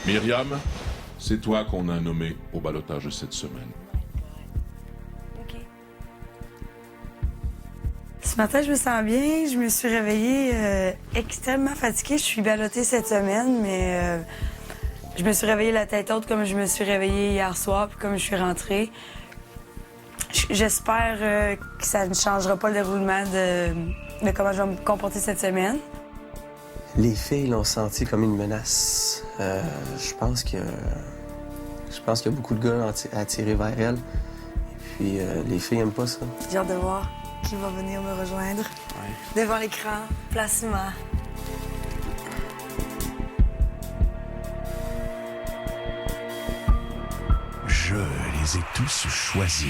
Myriam, c'est toi qu'on a nommé au ballottage cette semaine. OK. Ce matin, je me sens bien. Je me suis réveillée extrêmement fatiguée. Je suis ballottée cette semaine, mais je me suis réveillée la tête haute comme je me suis réveillée hier soir, puis comme je suis rentrée. J'espère que ça ne changera pas le déroulement de comment je vais me comporter cette semaine. Les filles l'ont senti comme une menace. Je pense qu'il y a beaucoup de gars attirés vers elle. Et puis, les filles n'aiment pas ça. J'ai hâte de voir qui va venir me rejoindre. Ouais. Devant l'écran, placement. Je les ai tous choisis.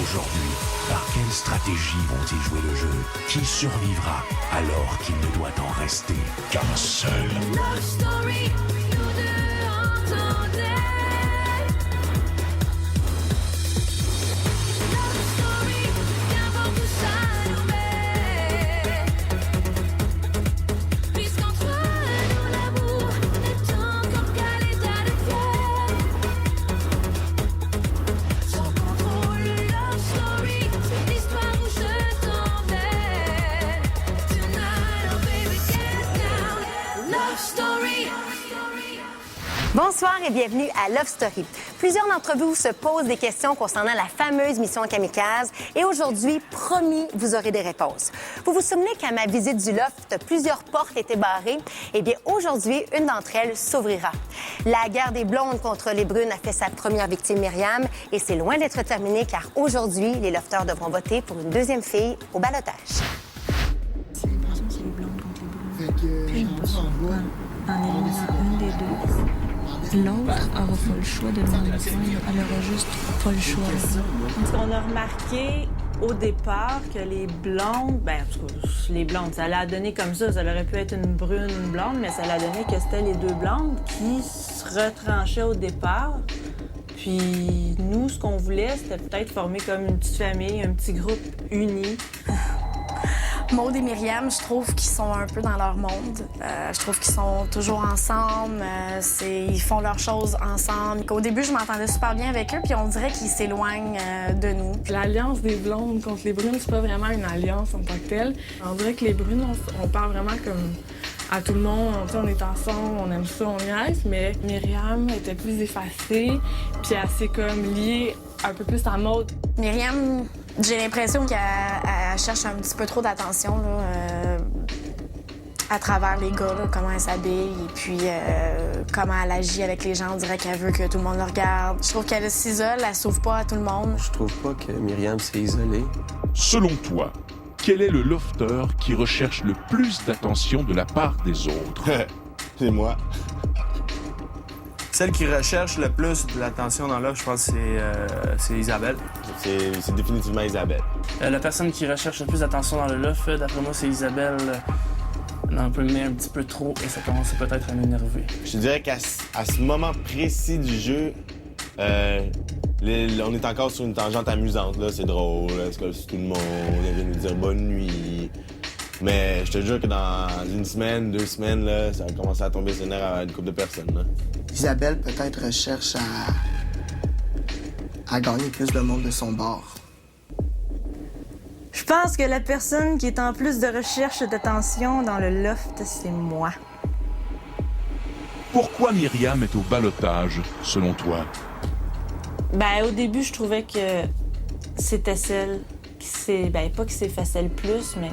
Aujourd'hui, par quelle stratégie vont-ils jouer le jeu? Qui survivra alors qu'il ne doit en rester qu'un seul? Love story, nous deux entendez. Love story, qu'importe où ça nous met. Puisqu'entre nous l'amour est encore qu'à l'état de fièvre. Sans contrôle, love story, c'est l'histoire où je t'emmène. Tonight, oh baby, get down. Love story. Bonsoir et bienvenue à Love Story. Plusieurs d'entre vous se posent des questions concernant la fameuse mission Kamikaze et aujourd'hui, promis, vous aurez des réponses. Vous vous souvenez qu'à ma visite du loft, plusieurs portes étaient barrées? Eh bien, aujourd'hui, une d'entre elles s'ouvrira. La guerre des blondes contre les brunes a fait sa première victime, Myriam, et c'est loin d'être terminé car aujourd'hui, les lofteurs devront voter pour une deuxième fille au ballottage. C'est l'impression que c'est les blondes contre les brunes. Puis en éliminant une des deux, l'autre aura pas le choix de demander le point. Elle aura juste pas le choix. On a remarqué au départ que les blondes, en tout cas, les blondes, ça l'a donné comme ça aurait pu être une brune, une blonde, mais ça l'a donné que c'était les deux blondes qui se retranchaient au départ. Puis nous, ce qu'on voulait, c'était peut-être former comme une petite famille, un petit groupe uni. Maud et Myriam, je trouve qu'ils sont un peu dans leur monde. Je trouve qu'ils sont toujours ensemble. Ils font leurs choses ensemble. Au début, je m'entendais super bien avec eux, puis on dirait qu'ils s'éloignent de nous. L'alliance des blondes contre les brunes, c'est pas vraiment une alliance en tant que telle. On dirait que les brunes, on parle vraiment comme à tout le monde. On est ensemble, on aime ça, on niaise, mais Myriam était plus effacée, puis elle s'est comme liée un peu plus à Maud. Myriam, j'ai l'impression qu'elle cherche un petit peu trop d'attention là, à travers les gars, là, comment elle s'habille et puis comment elle agit avec les gens. On dirait qu'elle veut que tout le monde le regarde. Je trouve qu'elle s'isole, elle s'ouvre pas à tout le monde. Je trouve pas que Myriam s'est isolée. Selon toi, quel est le lofteur qui recherche le plus d'attention de la part des autres? C'est moi. Celle qui recherche le plus de l'attention dans l'offre, je pense que c'est Isabelle. C'est définitivement Isabelle. La personne qui recherche le plus d'attention dans le loft, d'après moi, c'est Isabelle. On en peut le mettre un petit peu trop et ça commence peut-être à m'énerver. Je dirais qu'à ce moment précis du jeu, on est encore sur une tangente amusante. Là, c'est drôle, là, c'est comme si tout le monde vient nous dire bonne nuit. Mais je te jure que dans une semaine, 2 semaines, là, ça va commencer à tomber ses nerfs à une couple de personnes. Là. Isabelle peut-être recherche à gagner plus de monde de son bord. Je pense que la personne qui est en plus de recherche d'attention dans le loft, c'est moi. Pourquoi Myriam est au ballottage, selon toi? Au début, je trouvais que c'était celle qui s'est... pas qui s'effaçait le plus, mais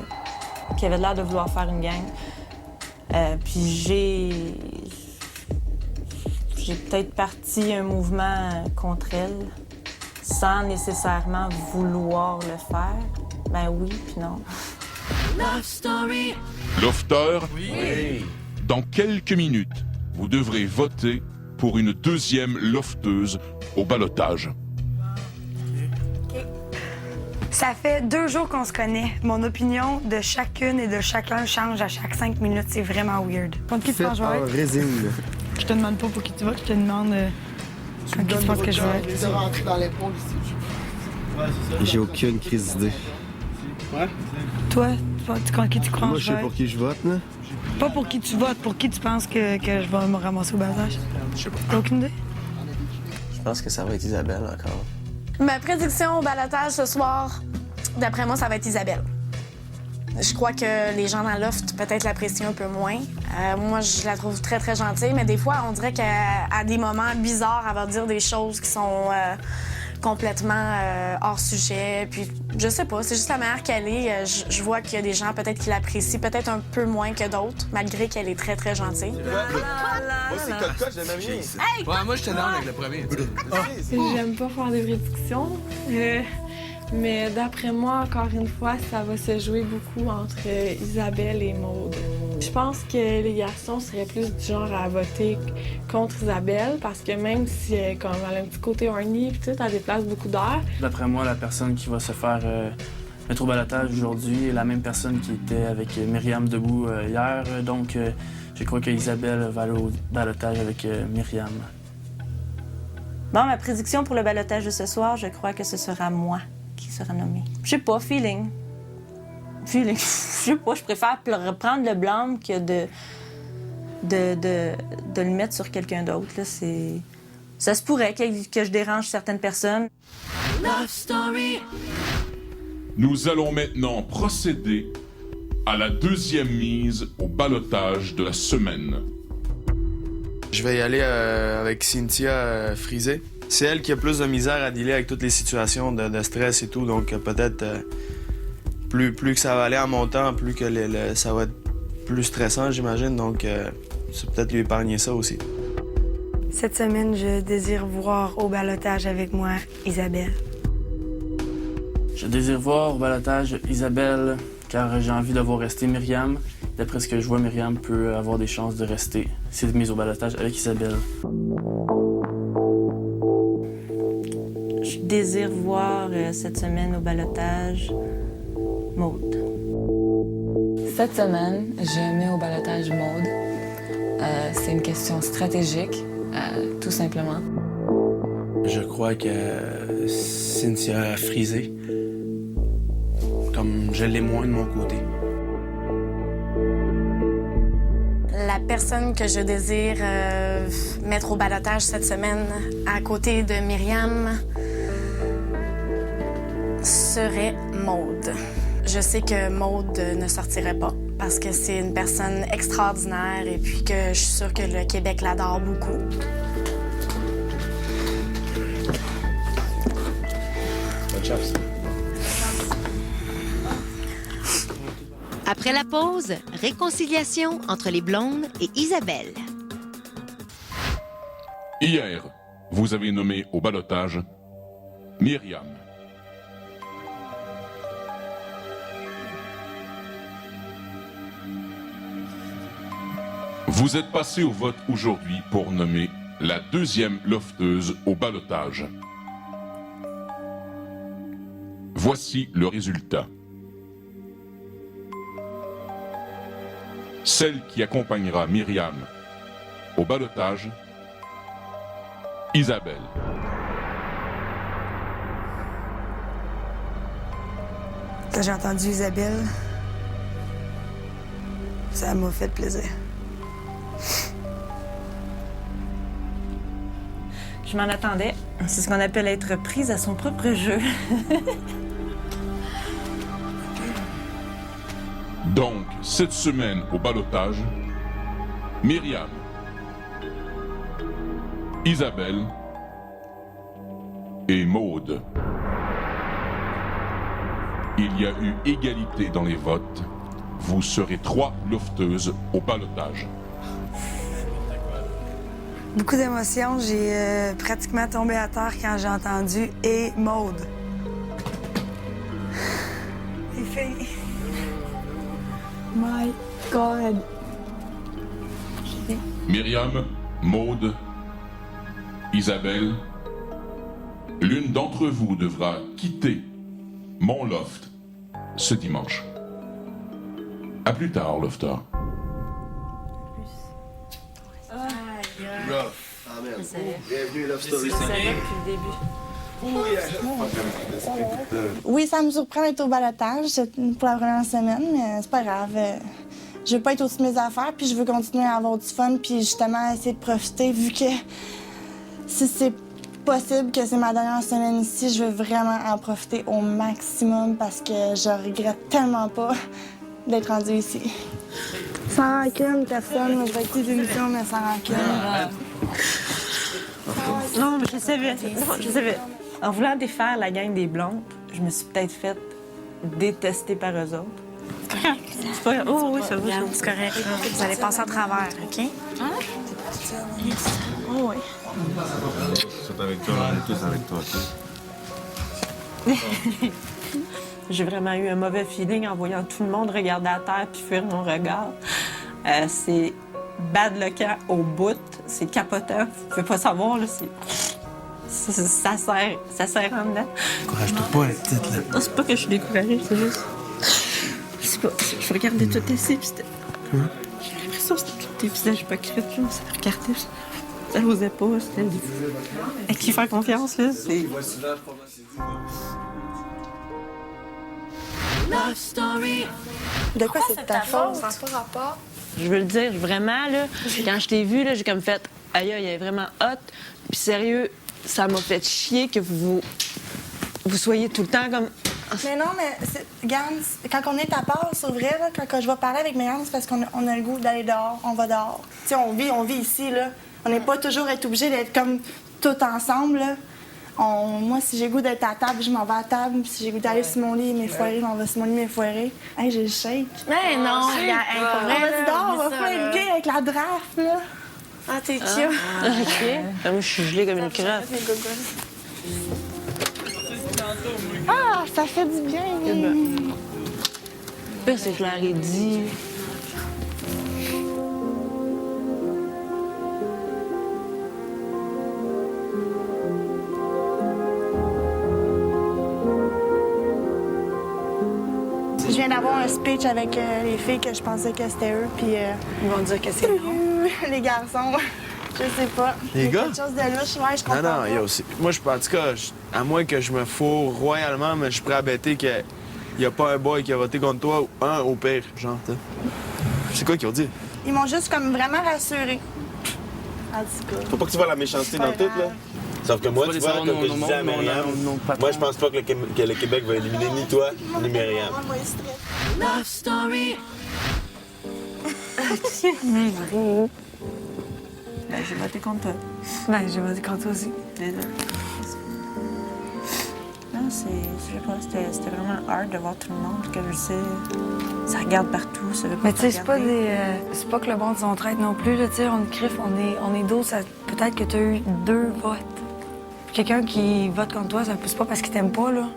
qui avait l'air de vouloir faire une gang. Puis j'ai peut-être parti un mouvement contre elle, sans nécessairement vouloir le faire. Oui, puis non. Love story. Lofteur? Oui. Dans quelques minutes, vous devrez voter pour une deuxième lofteuse au ballottage. Ça fait 2 jours qu'on se connaît. Mon opinion de chacune et de chacun change à chaque 5 minutes. C'est vraiment weird. Contre qui tu penses que je vais être? Résine. Je te demande pas pour qui tu vas, je te demande contre qui tu penses que je vais être. Tu rentrer dans l'épaule ici. J'ai aucune crise d'idée. Toi, contre qui tu crois Moi, que je je sais vais pour être? qui je vote, là. Pas pour qui tu votes, pour qui tu penses que je vais me ramasser au balotage? Je sais pas. T'as aucune idée? Je pense que ça va être Isabelle encore. Ma prédiction au balotage ce soir, d'après moi, ça va être Isabelle. Je crois que les gens dans le loft peut-être l'apprécient un peu moins. Moi, je la trouve très, très gentille, mais des fois, on dirait qu'à des moments bizarres, elle va dire des choses qui sont complètement hors sujet. Puis, je sais pas, c'est juste la manière qu'elle est. Je vois qu'il y a des gens peut-être qui l'apprécient, peut-être un peu moins que d'autres, malgré qu'elle est très, très gentille. Moi aussi, Coca, je l'aime bien. Hey, ouais, moi, j'étais down avec le premier. J'aime pas faire des prédictions, mais d'après moi, encore une fois, ça va se jouer beaucoup entre Isabelle et Maude. Je pense que les garçons seraient plus du genre à voter contre Isabelle, parce que même si comme elle a un petit côté horny, puis tout, elle déplace beaucoup d'air. D'après moi, la personne qui va se faire mettre au balotage aujourd'hui est la même personne qui était avec Myriam debout hier. Donc, je crois qu'Isabelle va aller au balotage avec Myriam. Bon, ma prédiction pour le balotage de ce soir, je crois que ce sera moi qui sera nommée. Je sais pas, feeling. Feeling. Je sais pas, je préfère prendre le blâme que de le mettre sur quelqu'un d'autre. Là, c'est... Ça se pourrait que je dérange certaines personnes. Love Story. Nous allons maintenant procéder à la deuxième mise au ballottage de la semaine. Je vais y aller avec Cynthia Frisé. C'est elle qui a plus de misère à dealer avec toutes les situations de stress et tout, donc peut-être plus que ça va aller en montant, plus que ça va être plus stressant, j'imagine, donc c'est peut-être lui épargner ça aussi. Cette semaine, je désire voir au balotage avec moi Isabelle. Je désire voir au balotage Isabelle, car j'ai envie de voir rester Myriam. D'après ce que je vois, Myriam peut avoir des chances de rester si elle est mise au balotage avec Isabelle. Je désire voir cette semaine au balotage Maude. Cette semaine, je mets au balotage Maude. C'est une question stratégique, tout simplement. Je crois que Cynthia Frisé, comme je l'ai moins de mon côté. La personne que je désire mettre au balotage cette semaine à côté de Myriam serait Maude. Je sais que Maude ne sortirait pas parce que c'est une personne extraordinaire et puis que je suis sûre que le Québec l'adore beaucoup. Bonne chance. Après la pause, réconciliation entre les blondes et Isabelle. Hier, vous avez nommé au ballottage Myriam. Vous êtes passé au vote aujourd'hui pour nommer la deuxième lofteuse au ballottage. Voici le résultat. Celle qui accompagnera Myriam au ballottage, Isabelle. Quand j'ai entendu Isabelle, ça m'a fait plaisir. Je m'en attendais. C'est ce qu'on appelle être prise à son propre jeu. Donc, cette semaine au ballottage, Myriam, Isabelle et Maude. Il y a eu égalité dans les votes. Vous serez 3 lofteuses au ballottage. Beaucoup d'émotions. J'ai pratiquement tombé à terre quand j'ai entendu « et Maude ». Les filles. My God. Myriam, Maude, Isabelle, l'une d'entre vous devra quitter mon loft ce dimanche. À plus tard, lofter. Bienvenue à Love Story. depuis le début. Oui, ça me surprend d'être au balotage pour la première semaine, mais c'est pas grave. je veux pas être au-dessus de mes affaires, puis je veux continuer à avoir du fun, puis justement essayer de profiter, vu que si c'est possible que c'est ma dernière semaine ici, je veux vraiment en profiter au maximum parce que je regrette tellement pas d'être rendue ici. Sans rancune, personne, je vais écouter des émissions, mais sans rancune. Non, mais je savais. Non, je savais. En voulant défaire la gang des blondes, je me suis peut-être fait détester par eux autres. C'est pas grave. Oh oui, ça va. C'est correct. Vous allez passer à travers, OK? Oh oui. C'est avec toi, on est tous avec toi, OK? J'ai vraiment eu un mauvais feeling en voyant tout le monde regarder à terre puis fuir mon regard. C'est bad le camp au bout. C'est capotant. Vous pouvez pas savoir, là. Ça serre en dedans. Encourage-toi pas, la petite, là. Non, c'est pas que je suis découragée, c'est juste... C'est pas... Je regardais tout ici, puis c'était... Comment? J'ai l'impression que c'était tous des visages hypocrites, là. Ça me regardait, ça n'osait pas. C'était... À qui faire confiance, là, c'est... Love Story. De quoi c'est de ta faute? Ça n'a pas rapport. Je veux le dire, vraiment, là, quand je t'ai vu, là, j'ai comme fait « Aïe, elle est vraiment hot. » Puis sérieux, ça m'a fait chier que vous soyez tout le temps comme... Mais non, mais regarde, quand on est à part, c'est vrai, là, quand je vais parler avec mes amis, c'est parce qu'on a le goût d'aller dehors, on va dehors. Tu sais, on vit ici, là. On n'est pas toujours être obligé d'être comme tout ensemble, là. Moi, si j'ai le goût d'être à table, je m'en vais à table. Puis si j'ai le goût d'aller sur mon lit, m'effoirer, je m'en vais sur mon lit, m'effoirer. Hey, j'ai le shake. Mais non, on va dehors, on va pas être gay avec la draft, là. Ah, t'es cute. OK. Moi, je suis gelée comme une crotte. Ah, ça fait du bien. Le pire, c'est que je leur ai dit... Je viens d'avoir un speech avec les filles que je pensais que c'était eux, puis... Ils vont dire que c'est non. Les garçons, je sais pas. Les gars? Quelque chose de louche, ouais, je comprends Non, pas. yo, moi, en tout cas, à moins que je me fourre royalement, mais je suis prêt à bêter qu'il n'y a pas un boy qui a voté contre toi, ou un au pire, genre, t'sais. C'est quoi qu'ils ont dit? Ils m'ont juste comme vraiment rassuré. En tout cas. Faut pas que tu vois la méchanceté dans tout, là. Sauf que moi, tu vois, comme je disais à Myriam, moi, je pense pas que le Québec va éliminer ni toi, ni Myriam. Love Story. Ben, j'ai voté contre toi. Ben, j'ai voté contre toi aussi. Non, je sais pas, c'était vraiment hard de voir tout le monde, que je sais, ça regarde partout, ça veut pas Mais tu sais, c'est pas regarder. c'est pas que le monde s'en traite non plus, là, tu sais, on criffe, on est 12, peut-être que t'as eu 2 votes. Quelqu'un qui vote contre toi, ça pousse pas parce qu'il t'aime pas, là.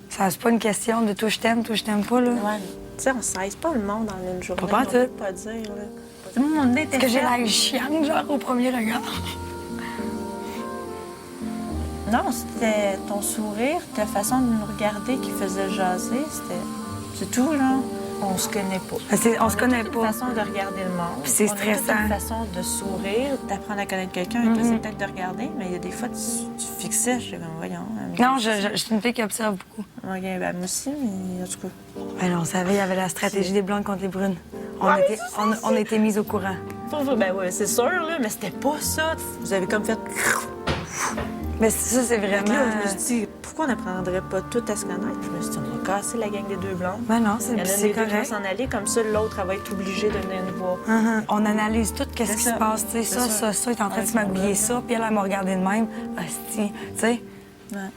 Ça, c'est pas une question de toi je t'aime pas, là. Ouais, tu sais, on saisit pas le monde en une journée. Pas on tout. peut pas dire, là. Tout le monde était Est-ce que j'ai l'air chiante, genre, au premier regard? Non, c'était ton sourire, ta façon de nous regarder qui faisait jaser, c'est tout, là. On se connaît pas. On se connaît pas. pas. On a une façon de regarder le monde. Puis c'est On a stressant. toute une façon de sourire, d'apprendre à connaître quelqu'un et d'essayer peut-être de regarder, mais il y a des fois, tu fixais, je suis comme, voyons. Non, je suis une fille qui observe beaucoup. OK, ben moi aussi, mais en tout cas. Ben, on savait, il y avait la stratégie des blondes contre les brunes. On était mises au courant. Ben oui, c'est sûr, là, mais c'était pas ça. Vous avez comme fait... Mais ça, c'est vraiment... Là, je me suis dit, pourquoi on n'apprendrait pas tout à se connaître? Je me suis dit, on va casser la gang des 2 blondes. Ben non, Il y en a c'est une des deux qui va correct. s'en aller, comme ça, l'autre, elle va être obligée de venir nous voir. On analyse tout, qu'est-ce C'est qui ça. se passe, tu sais, C'est ça, il est en train de se magouiller ça, puis elle m'a regardé de même. Hostie, tu sais. Ouais.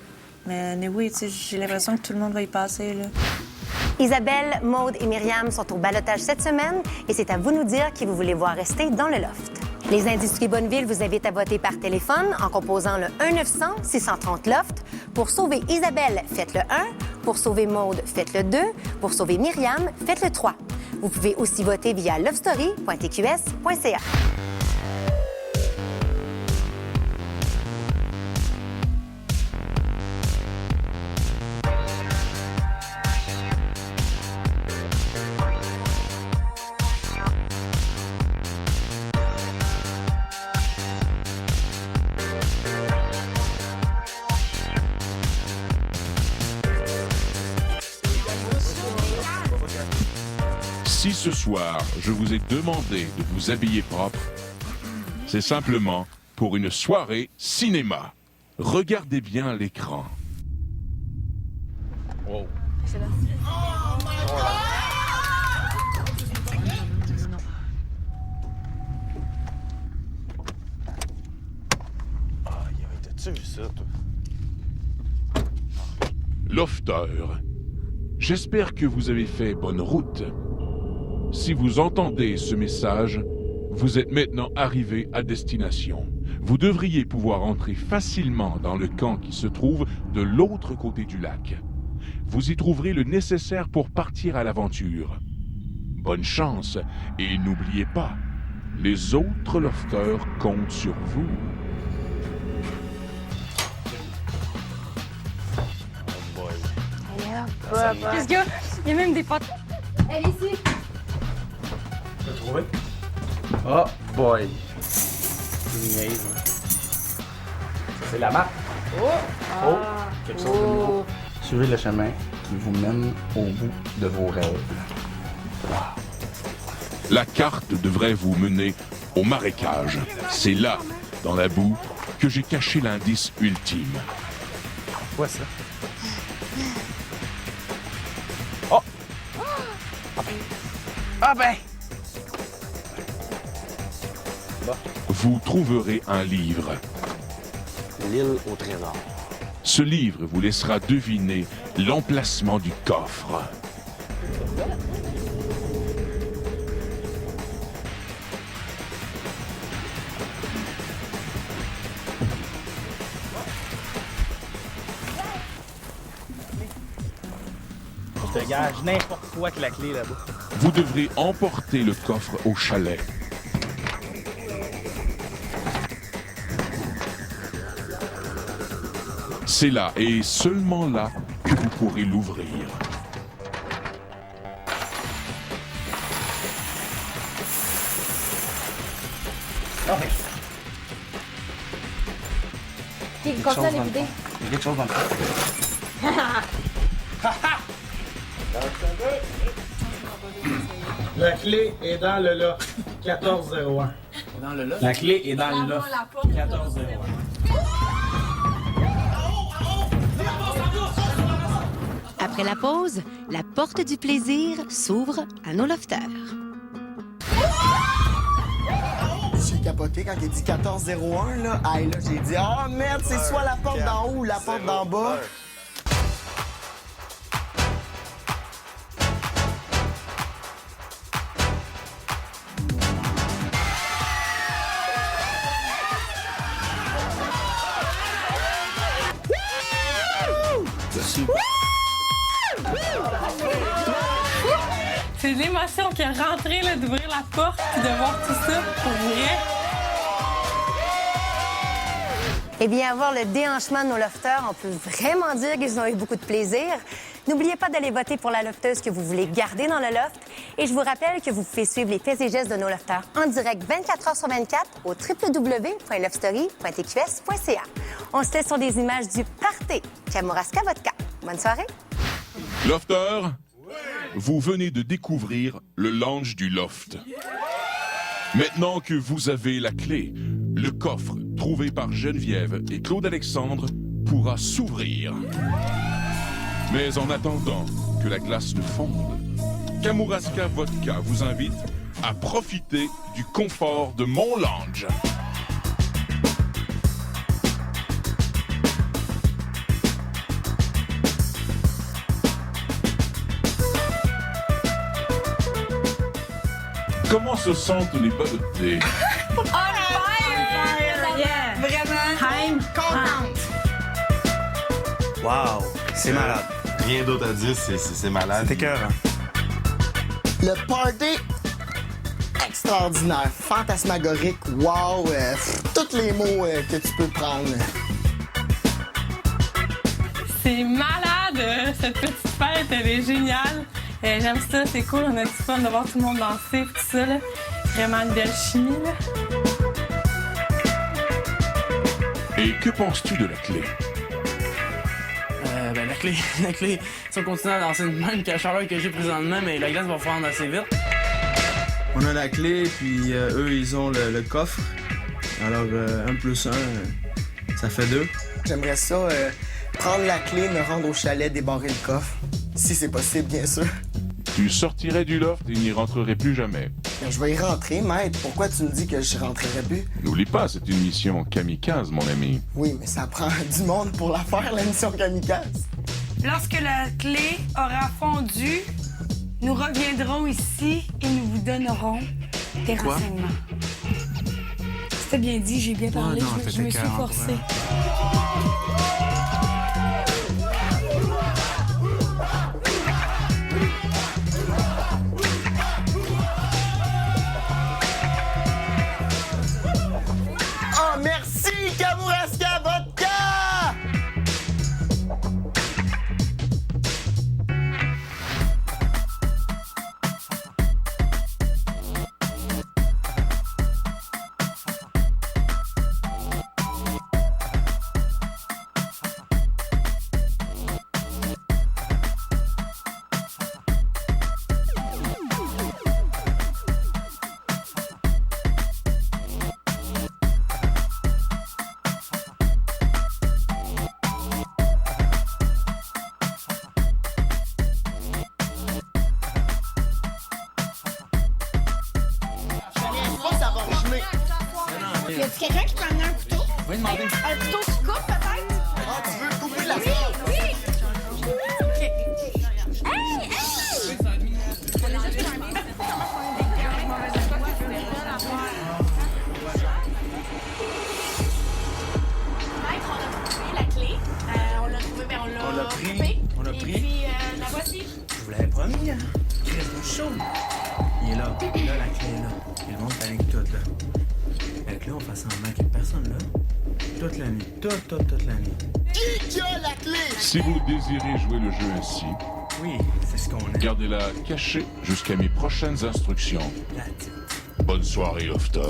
Mais oui, tu sais, j'ai l'impression que tout le monde va y passer, là. Isabelle, Maude et Myriam sont au ballottage cette semaine et c'est à vous de nous dire qui vous voulez voir rester dans le loft. Les Industries Bonneville vous invitent à voter par téléphone en composant le 1-900-630-LOFT. Pour sauver Isabelle, faites le 1. Pour sauver Maude, faites le 2. Pour sauver Myriam, faites le 3. Vous pouvez aussi voter via lovestory.tqs.ca. Si ce soir, je vous ai demandé de vous habiller propre, c'est simplement pour une soirée cinéma. Regardez bien l'écran. Wow. T'as-tu vu ça, toi? Lofter, j'espère que vous avez fait bonne route. Si vous entendez ce message, vous êtes maintenant arrivé à destination. Vous devriez pouvoir entrer facilement dans le camp qui se trouve de l'autre côté du lac. Vous y trouverez le nécessaire pour partir à l'aventure. Bonne chance et n'oubliez pas, les autres lofters comptent sur vous. Qu'est-ce qu'il y a? Il y a même des potes. Elle est ici. Tu l'as trouvé? Oh boy! Niaise, hein. Ça, c'est la map. Oh! Quelque chose de nouveau. Suivez le chemin qui vous mène au bout de vos rêves. Wow. La carte devrait vous mener au marécage. C'est là, dans la boue, que j'ai caché l'indice ultime. Quoi ça? Oh! Ah ben! Bon. Vous trouverez un livre. L'île au trésor. Ce livre vous laissera deviner l'emplacement du coffre. Je te gage n'importe quoi que la clé là-bas. Vous devrez emporter le coffre au chalet. C'est là et seulement là que vous pourrez l'ouvrir. Ok. Qui continue à l'écouter? Il y a quelque chose dans le fond. La clé est dans le loft 1401. Dans le loft? La clé est dans le loft 1401. Après la pause, la porte du plaisir s'ouvre à nos lofters. J'ai capoté quand il dit 1401, là. Hey, là, j'ai dit, oh merde, c'est soit la porte d'en haut ou la porte d'en bas. C'est l'émotion qui est rentrée là, d'ouvrir la porte et de voir tout ça pour vrai. Eh bien, avoir le déhanchement de nos lofters, on peut vraiment dire qu'ils ont eu beaucoup de plaisir. N'oubliez pas d'aller voter pour la lofteuse que vous voulez garder dans le loft. Et je vous rappelle que vous pouvez suivre les faits et gestes de nos lofters en direct 24 heures sur 24 au www.lovestory.tqs.ca. On se laisse sur des images du party Kamouraska Vodka. Bonne soirée. Lofter, vous venez de découvrir le lounge du loft. Maintenant que vous avez la clé, le coffre trouvé par Geneviève et Claude-Alexandre pourra s'ouvrir. Mais en attendant que la glace ne fonde, Kamouraska Vodka vous invite à profiter du confort de mon lounge. Comment se sentent les ballottés? On fire! Yeah! Vraiment! Time contente! Wow! C'est malade. Rien d'autre à dire, c'est malade. C'est écœurant. Le party extraordinaire, fantasmagorique, wow, tous les mots que tu peux prendre. C'est malade! Cette petite fête, elle est géniale. J'aime ça, c'est cool. On a du fun de voir tout le monde danser et tout ça. Là. Vraiment une belle chimie. Là. Et que penses-tu de la clé? La clé, si on continue à danser de même qu'à la chaleur que j'ai présentement, mais la glace va fondre assez vite. On a la clé, puis eux, ils ont le coffre. Alors, 1 + 1, ça fait 2. J'aimerais ça prendre la clé, me rendre au chalet, débarrer le coffre. Si c'est possible, bien sûr. Tu sortirais du loft et n'y rentrerais plus jamais. Je vais y rentrer, maître. Pourquoi tu me dis que je rentrerai plus? N'oublie pas, c'est une mission kamikaze, mon ami. Oui, mais ça prend du monde pour la faire, la mission kamikaze. Lorsque la clé aura fondu, nous reviendrons ici et nous vous donnerons des Quoi? renseignements. C'était bien dit, j'ai bien parlé, non, je me suis c'était forcée. Oh, merci, Kamouraska Vodka! Y a-t-il quelqu'un qui peut amener un couteau? Oui, demandez. Un couteau qui coupe, peut-être? Ah, tu veux couper la Oui, viande? oui! OK. Hey, Maître, on a trouvé la clé. On l'a trouvé, mais On l'a pris. coupée. On l'a Et pris. puis, la voici. Je vous l'avais promis, hein. Tu restes chaud. Il est là. Là, la clé est là. Il monte avec tout, là. Avec là, on fait semblant qu'il n'y a personne, là. Toute la nuit. Toute la nuit. Qui a la clé? Si vous désirez jouer le jeu ainsi, Oui, c'est ce qu'on a. gardez-la cachée jusqu'à mes prochaines instructions. That's it. Bonne soirée, Lofter.